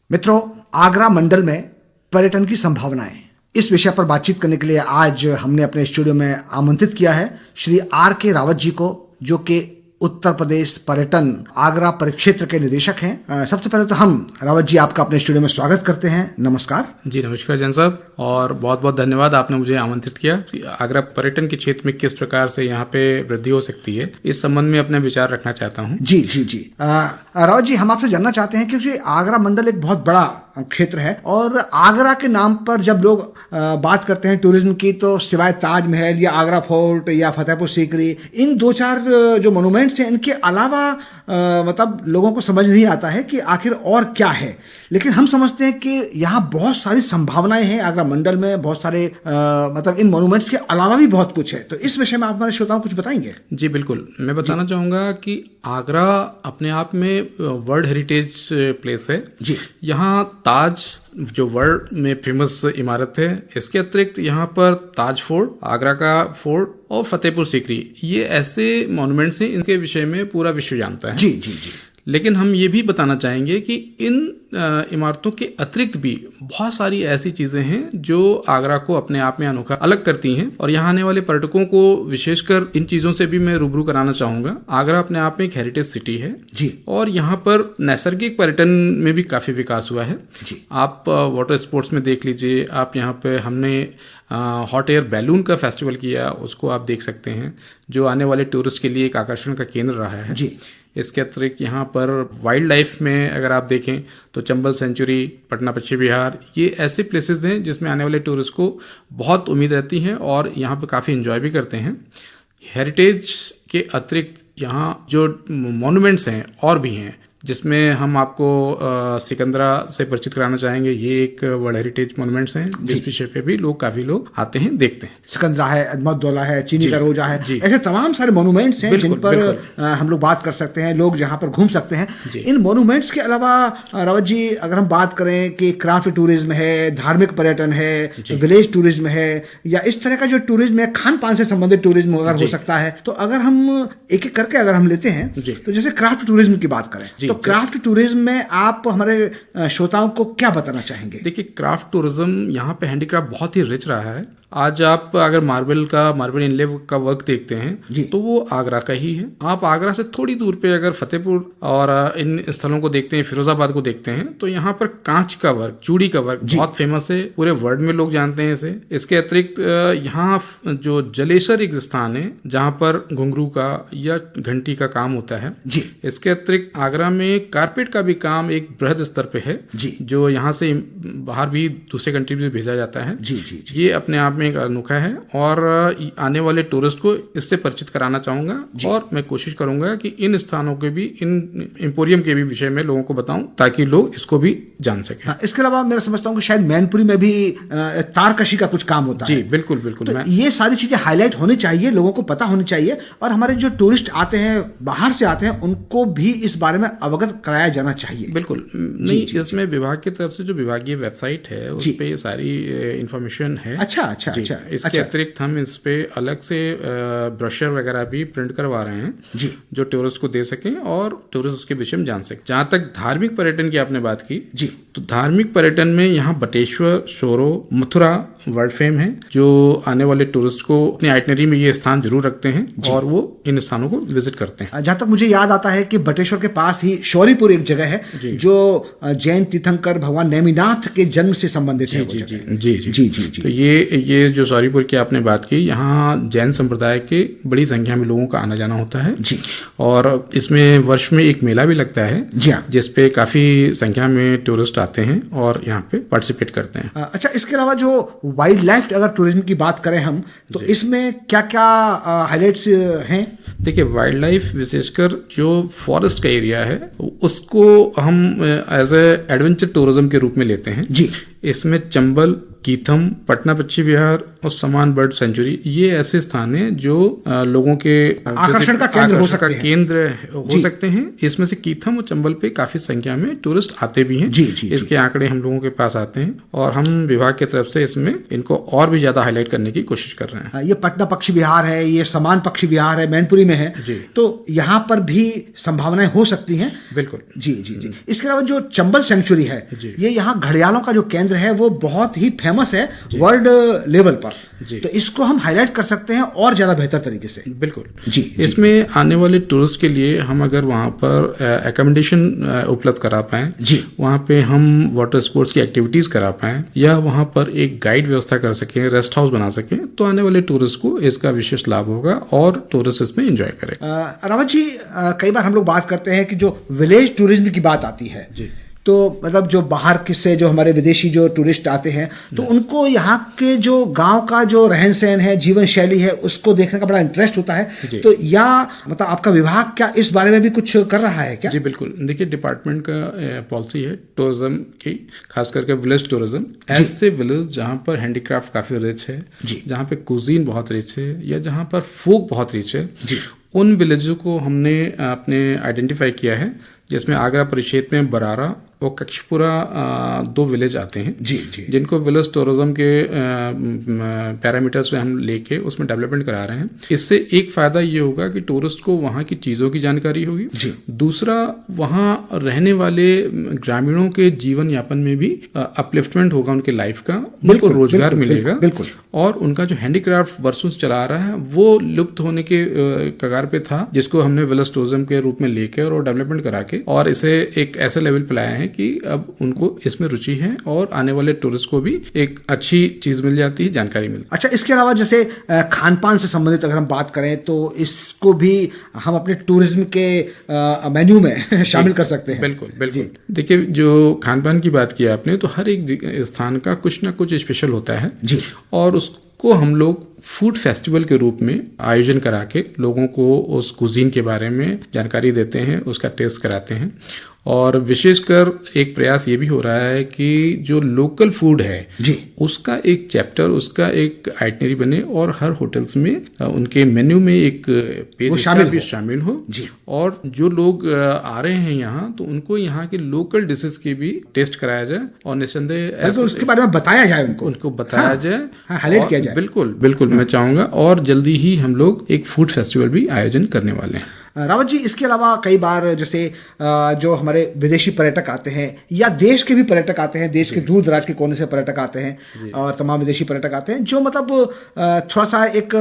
मित्रों, आगरा मंडल में पर्यटन की संभावनाएं, इस विषय पर बातचीत करने के लिए आज हमने अपने स्टूडियो में आमंत्रित किया है श्री R.K. रावत जी को, जो कि उत्तर प्रदेश पर्यटन आगरा परिक्षेत्र के निदेशक हैं। सबसे पहले तो हम रावत जी आपका अपने स्टूडियो में स्वागत करते हैं। नमस्कार जी। नमस्कार जैन साहब, और बहुत बहुत धन्यवाद, आपने मुझे आमंत्रित किया। आगरा पर्यटन के क्षेत्र में किस प्रकार से यहाँ पे वृद्धि हो सकती है, इस संबंध में अपने विचार रखना चाहता हूँ। जी जी जी। रावत जी, हम आपसे जानना चाहते हैं क्योंकि आगरा मंडल एक बहुत बड़ा क्षेत्र है और आगरा के नाम पर जब लोग बात करते हैं टूरिज्म की, तो सिवाय ताजमहल या आगरा फोर्ट या फतेहपुर सीकरी, इन दो चार जो मोनूमेंट्स हैं, इनके अलावा मतलब लोगों को समझ नहीं आता है कि आखिर और क्या है। लेकिन हम समझते हैं कि यहाँ बहुत सारी संभावनाएं हैं आगरा मंडल में, बहुत सारे मतलब इन मोनूमेंट्स के अलावा भी बहुत कुछ है। तो इस विषय में आप हमारे श्रोताओं को कुछ बताएंगे? जी बिल्कुल, मैं बताना चाहूँगा कि आगरा अपने आप में वर्ल्ड हेरिटेज प्लेस है जी। यहाँ ताज जो वर्ल्ड में फेमस इमारत है, इसके अतिरिक्त यहाँ पर ताज फोर्ट, आगरा का फोर्ट और फतेहपुर सीकरी, ये ऐसे मॉन्यूमेंट्स हैं, इनके विषय में पूरा विश्व जानता है। जी जी जी। लेकिन हम ये भी बताना चाहेंगे कि इन इमारतों के अतिरिक्त भी बहुत सारी ऐसी चीजें हैं जो आगरा को अपने आप में अनोखा अलग करती हैं, और यहाँ आने वाले पर्यटकों को विशेषकर इन चीजों से भी मैं रूबरू कराना चाहूंगा। आगरा अपने आप में एक हेरिटेज सिटी है जी, और यहाँ पर नैसर्गिक पर्यटन में भी काफी विकास हुआ है जी। आप वाटर स्पोर्ट्स में देख लीजिए, आप यहाँ पे हमने हॉट एयर बैलून का फेस्टिवल किया, उसको आप देख सकते हैं, जो आने वाले टूरिस्ट के लिए एक आकर्षण का केंद्र रहा है जी। इसके अतिरिक्त यहाँ पर वाइल्ड लाइफ में अगर आप देखें तो चंबल सेंचुरी, पटना पश्चिम विहार, ये ऐसे प्लेसेस हैं जिसमें आने वाले टूरिस्ट को बहुत उम्मीद रहती है और यहाँ पे काफ़ी एंजॉय भी करते हैं। हेरिटेज के अतिरिक्त यहाँ जो मॉन्यूमेंट्स हैं और भी हैं, जिसमें हम आपको सिकंदरा से परिचित कराना चाहेंगे। ये एक वर्ल्ड हेरिटेज मॉन्यूमेंट्स हैं, जिस विषय पे भी काफी लोग आते हैं, देखते हैं। सिकंदरा है, अजमतदौला है, चीनी का रोजा है, ऐसे तमाम सारे मॉन्यूमेंट्स हैं जिन पर हम लोग बात कर सकते हैं, लोग जहाँ पर घूम सकते हैं। इन मॉन्यूमेंट्स के अलावा रावत जी, अगर हम बात करें कि क्राफ्ट टूरिज्म है, धार्मिक पर्यटन है, विलेज टूरिज्म है, या इस तरह का जो टूरिज्म है, खान पान से संबंधित टूरिज्म अगर हो सकता है, तो अगर हम एक एक करके अगर हम लेते हैं, तो जैसे क्राफ्ट टूरिज्म की बात करें, तो क्राफ्ट टूरिज्म में आप हमारे श्रोताओं को क्या बताना चाहेंगे? देखिए, क्राफ्ट टूरिज्म यहाँ पे हैंडीक्राफ्ट बहुत ही रिच रहा है। आज आप अगर मार्बल इनले का वर्क देखते हैं तो वो आगरा का ही है। आप आगरा से थोड़ी दूर पे अगर फतेहपुर और इन स्थलों को देखते हैं, फिरोजाबाद को देखते हैं, तो यहाँ पर कांच का वर्क, चूड़ी का वर्क बहुत फेमस है, पूरे वर्ल्ड में लोग जानते हैं इसे। इसके अतिरिक्त यहाँ जो जलेसर एक स्थान है जहाँ पर घुंघरू का या घंटी का काम होता है जी। इसके अतिरिक्त आगरा में कारपेट का भी काम एक बृहद स्तर पे है जी, जो यहाँ से बाहर भी दूसरे कंट्री में भेजा जाता है जी जी। ये अपने आप में एक अनोखा है और आने वाले टूरिस्ट को इससे परिचित कराना चाहूंगा, और मैं कोशिश करूंगा कि इन स्थानों के भी, इन एम्पोरियम के भी विषय में लोगों को बताऊं, ताकि लोग इसको भी जान सकें। इसके अलावा मैं समझता हूं कि शायद मैनपुरी में भी तारकशी का कुछ काम होता है जी। बिल्कुल बिल्कुल। तो ये सारी चीजें हाईलाइट होनी चाहिए, लोगों को पता होनी चाहिए, और हमारे जो टूरिस्ट आते हैं, बाहर से आते हैं, उनको भी इस बारे में अवगत कराया जाना चाहिए। बिल्कुल नहीं, इसमें विभाग की तरफ से जो विभागीय वेबसाइट है उस पे सारी इंफॉर्मेशन है। अच्छा। इसके अतिरिक्त हम इस पे अलग से ब्रोशर वगैरह भी प्रिंट करवा रहे हैं जी, जो टूरिस्ट को दे सकें और टूरिस्ट उसके विषय में जान सके। जहां तक धार्मिक पर्यटन की आपने बात की जी, तो धार्मिक पर्यटन में यहाँ Bateshwar, sorrow, Mathura world fame है, जो आने वाले टूरिस्ट को अपनी आइटनरी में ये स्थान जरूर रखते हैं और वो इन स्थानों को विजिट करते हैं। जहां तक मुझे याद आता है कि बटेश्वर के पास ही शौरीपुर एक जगह है जो जैन तीर्थंकर भगवान नेमिनाथ के जन्म से संबंधित है। जी। तो ये जो शौरीपुर की आपने बात की, यहाँ जैन संप्रदाय के बड़ी संख्या में लोगों का आना जाना होता है जी, और इसमें वर्ष में एक मेला भी लगता है जी, जिसपे काफी संख्या में टूरिस्ट आते हैं और यहाँ पे पार्टिसिपेट करते हैं। अच्छा, इसके अलावा जो वाइल्ड लाइफ अगर टूरिज्म की बात करें हम, तो इसमें क्या क्या हाइलाइट्स हैं? देखिए, वाइल्ड लाइफ विशेषकर जो फॉरेस्ट का एरिया है उसको हम एज ए एडवेंचर टूरिज्म के रूप में लेते हैं जी। इसमें चंबल, कीथम, पटना पक्षी विहार और समान बर्ड सेंचुरी, ये ऐसे स्थान हैं जो लोगों के आकर्षण का केंद्र हो सकते हैं। इसमें से कीथम और चंबल पे काफी संख्या में टूरिस्ट आते भी हैं। इसके आंकड़े हम लोगों के पास आते हैं और हम विभाग की तरफ से इसमें इनको और भी ज्यादा हाईलाइट करने की कोशिश कर रहे हैं। ये पटना पक्षी विहार है, ये समान पक्षी विहार है, मैनपुरी में है जी। तो यहाँ पर भी संभावनाएं हो सकती हैं। बिल्कुल जी जी जी। इसके अलावा जो चंबल सेंचुरी है, ये यहाँ घड़ियालों का जो केंद्र है वो बहुत ही फेमस है वर्ल्ड लेवल पर, तो इसको हम हाईलाइट कर सकते हैं और ज्यादा बेहतर तरीके से। बिल्कुल जी। इसमें आने वाले टूरिस्ट के लिए हम अगर वहाँ पर एकोमोडेशन उपलब्ध करा पाएं जी, वहाँ पे हम वाटर स्पोर्ट्स की एक्टिविटीज करा पाएं या वहाँ पर एक गाइड व्यवस्था कर सकें, रेस्ट हाउस बना सकें, तो आने वाले टूरिस्ट को इसका विशेष लाभ होगा और टूरिस्ट इसमें एंजॉय करें। रावत जी, कई बार हम लोग बात करते हैं कि जो विलेज टूरिज्म की बात आती है जी, तो मतलब जो बाहर किससे जो हमारे विदेशी जो टूरिस्ट आते हैं तो उनको यहाँ के जो गांव का जो रहन सहन है, जीवन शैली है, उसको देखने का बड़ा इंटरेस्ट होता है। तो या मतलब आपका विभाग क्या इस बारे में भी कुछ कर रहा है क्या? जी बिल्कुल। देखिए, डिपार्टमेंट का पॉलिसी है टूरिज्म की, खास करके विलेज टूरिज्म। ऐसे विलेज जहाँ पर हैंडीक्राफ्ट काफी रिच है, जहाँ पे कुजीन बहुत रिच है या जहाँ पर फोक बहुत रिच है, उन विलेजों को हमने अपने आइडेंटिफाई किया है, जिसमें आगरा परिक्षेत्र में बरारा और कक्षपुरा 2 विलेज आते हैं जी जी, जिनको विलेज टूरिज्म के पैरामीटर्स में हम लेके उसमें डेवलपमेंट करा रहे हैं। इससे एक फायदा ये होगा कि टूरिस्ट को वहाँ की चीज़ों की जानकारी होगी जी। दूसरा, वहाँ रहने वाले ग्रामीणों के जीवन यापन में भी अपलिफ्टमेंट होगा उनके लाइफ का, उनको रोजगार मिलेगा। बिल्कुल। और उनका जो हैंडीक्राफ्ट वर्षों से चला आ रहा है वो लुप्त होने के कगार पे था, जिसको हमने विलेज टूरिज्म के रूप में लेकर और डेवलपमेंट करा के और इसे एक ऐसे लेवल पे लाया है कि अब उनको इसमें रुचि है और आने वाले टूरिस्ट को भी एक अच्छी चीज मिल जाती है, जानकारी मिलती है। अच्छा, इसके अलावा जैसे खान पान से संबंधित अगर हम बात करें तो इसको भी हम अपने टूरिज्म के मेन्यू में शामिल कर सकते हैं। बिल्कुल बिल्कुल। देखिए, जो खान पान की बात की आपने, तो हर एक स्थान का कुछ ना कुछ स्पेशल होता है जी, और उसको हम लोग फूड फेस्टिवल के रूप में आयोजन करा के लोगों को उस कुजीन के बारे में जानकारी देते हैं, उसका टेस्ट कराते हैं। और विशेषकर एक प्रयास ये भी हो रहा है कि जो लोकल फूड है जी, उसका एक चैप्टर, उसका एक आइटनरी बने और हर होटल्स में उनके मेन्यू में एक पेज शामिल हो जी। और जो लोग आ रहे हैं यहाँ, तो उनको यहाँ के लोकल डिशेस के भी टेस्ट कराया जाए और निस्संदेह उसके बारे में बताया जाए, उनको बताया जाए, हाईलाइट किया जाए। बिल्कुल बिल्कुल, मैं चाहूंगा। और जल्दी ही हम लोग एक फूड फेस्टिवल भी आयोजन करने वाले हैं। रावत जी, इसके अलावा कई बार जैसे जो हमारे विदेशी पर्यटक आते हैं या देश के भी पर्यटक आते हैं, देश के दूर दराज के कोने से पर्यटक आते हैं और तमाम विदेशी पर्यटक आते हैं जो मतलब थोड़ा सा एक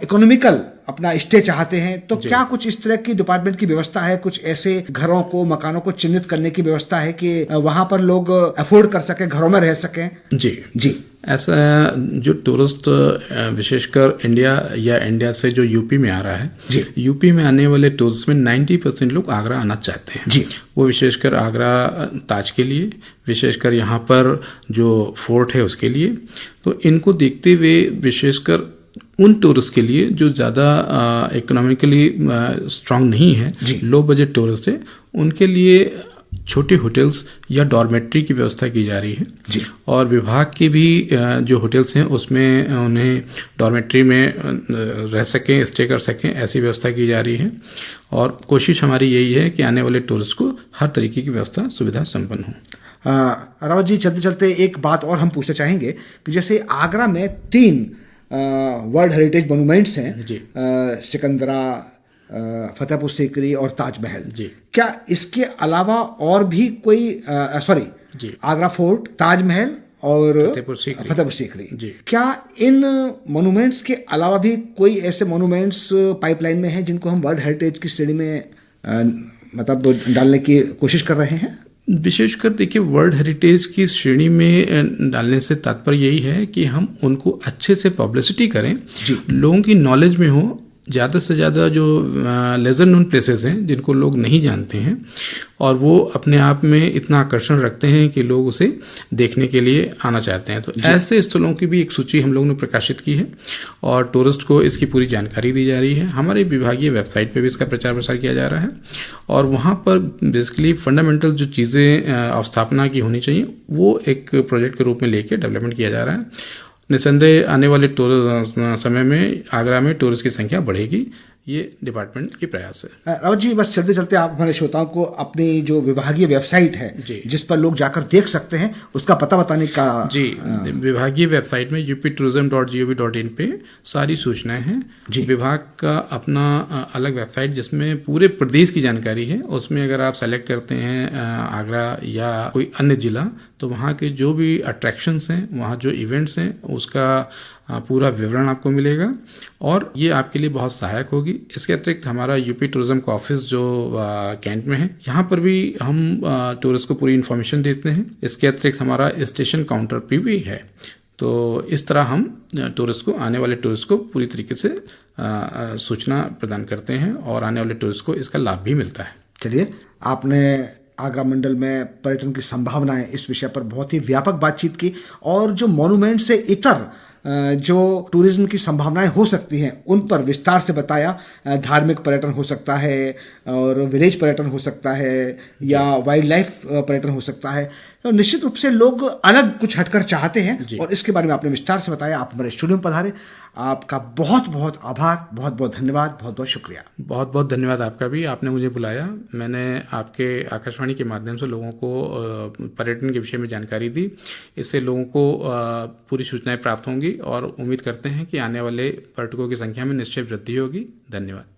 इकोनॉमिकल अपना स्टे चाहते हैं, तो क्या कुछ इस तरह की डिपार्टमेंट की व्यवस्था है, कुछ ऐसे घरों को, मकानों को चिन्हित करने की व्यवस्था है कि वहां पर लोग अफोर्ड कर सकें, घरों में रह सकें? जी जी। ऐसा जो टूरिस्ट विशेषकर इंडिया से जो यूपी में आ रहा है, यूपी में आने वाले टूरिस्ट में 90% लोग आगरा आना चाहते हैं जी। वो विशेषकर आगरा ताज के लिए, विशेषकर यहाँ पर जो फोर्ट है उसके लिए। तो इनको देखते हुए विशेषकर उन टूरिस्ट के लिए जो ज़्यादा इकोनॉमिकली स्ट्रांग नहीं है, लो बजट टूरिस्ट है, उनके लिए छोटे होटल्स या डॉर्मेट्री की व्यवस्था की जा रही है जी। और विभाग के भी जो होटल्स हैं उसमें उन्हें डॉर्मेट्री में रह सकें, स्टे कर सकें, ऐसी व्यवस्था की जा रही है। और कोशिश हमारी यही है कि आने वाले टूरिस्ट को हर तरीके की व्यवस्था सुविधा संपन्न हो। रावत जी, चलते चलते एक बात और हम पूछना चाहेंगे कि जैसे आगरा में 3 वर्ल्ड हेरिटेज मोन्यूमेंट्स हैं, सिकंदरा, फतेहपुर सीकरी और ताजमहल जी। क्या इसके अलावा और भी कोई आगरा फोर्ट, ताजमहल और फतेहपुर सीकरी जी, क्या इन मोन्यूमेंट्स के अलावा भी कोई ऐसे मोन्यूमेंट्स पाइपलाइन में हैं जिनको हम वर्ल्ड हेरिटेज की श्रेणी में मतलब डालने की कोशिश कर रहे हैं? विशेषकर देखिए, वर्ल्ड हेरिटेज की श्रेणी में डालने से तात्पर्य यही है कि हम उनको अच्छे से पब्लिसिटी करें, लोगों की नॉलेज में हो, ज़्यादा से ज़्यादा जो लेजर नोन प्लेसेस हैं जिनको लोग नहीं जानते हैं और वो अपने आप में इतना आकर्षण रखते हैं कि लोग उसे देखने के लिए आना चाहते हैं, तो ऐसे स्थलों की भी एक सूची हम लोगों ने प्रकाशित की है और टूरिस्ट को इसकी पूरी जानकारी दी जा रही है। हमारे विभागीय वेबसाइट पे भी इसका प्रचार प्रसार किया जा रहा है और वहाँ पर बेसिकली फंडामेंटल जो चीज़ें अवस्थापना की होनी चाहिए वो एक प्रोजेक्ट के रूप में लेके डेवलपमेंट किया जा रहा है। निसंदेह आने वाले समय में आगरा में टूरिस्ट की संख्या बढ़ेगी, ये डिपार्टमेंट की प्रयास है। रावत जी, बस चलते चलते आप हमारे श्रोताओं को अपनी जो विभागीय वेबसाइट है जिस पर लोग जाकर देख सकते हैं उसका पता बताने का। जी, विभागीय वेबसाइट में uptourism.gov.in पे सारी सूचनाएं हैं। विभाग का अपना अलग वेबसाइट जिसमें पूरे प्रदेश की जानकारी है, उसमें अगर आप सेलेक्ट करते हैं आगरा या कोई अन्य जिला तो वहाँ के जो भी अट्रैक्शंस हैं, वहाँ जो इवेंट्स हैं उसका पूरा विवरण आपको मिलेगा और ये आपके लिए बहुत सहायक होगी। इसके अतिरिक्त हमारा यूपी टूरिज्म का ऑफिस जो कैंट में है, यहाँ पर भी हम टूरिस्ट को पूरी इन्फॉर्मेशन देते हैं। इसके अतिरिक्त हमारा स्टेशन काउंटर पे भी है, तो इस तरह हम टूरिस्ट को, आने वाले टूरिस्ट को पूरी तरीके से सूचना प्रदान करते हैं और आने वाले टूरिस्ट को इसका लाभ भी मिलता है। चलिए, आपने आगरा मंडल में पर्यटन की संभावनाएं इस विषय पर बहुत ही व्यापक बातचीत की और जो मॉन्यूमेंट से इतर जो टूरिज्म की संभावनाएं हो सकती हैं उन पर विस्तार से बताया। धार्मिक पर्यटन हो सकता है और विलेज पर्यटन हो सकता है या वाइल्ड लाइफ पर्यटन हो सकता है, तो निश्चित रूप से लोग अलग कुछ हटकर चाहते हैं और इसके बारे में आपने विस्तार से बताया। आप हमारे स्टूडियो में पधारे, आपका बहुत बहुत आभार, बहुत बहुत धन्यवाद, बहुत बहुत शुक्रिया। बहुत बहुत धन्यवाद आपका भी, आपने मुझे बुलाया। मैंने आपके आकाशवाणी के माध्यम से लोगों को पर्यटन के विषय में जानकारी दी, इससे लोगों को पूरी सूचनाएं प्राप्त होंगी और उम्मीद करते हैं कि आने वाले पर्यटकों की संख्या में निश्चय वृद्धि होगी। धन्यवाद।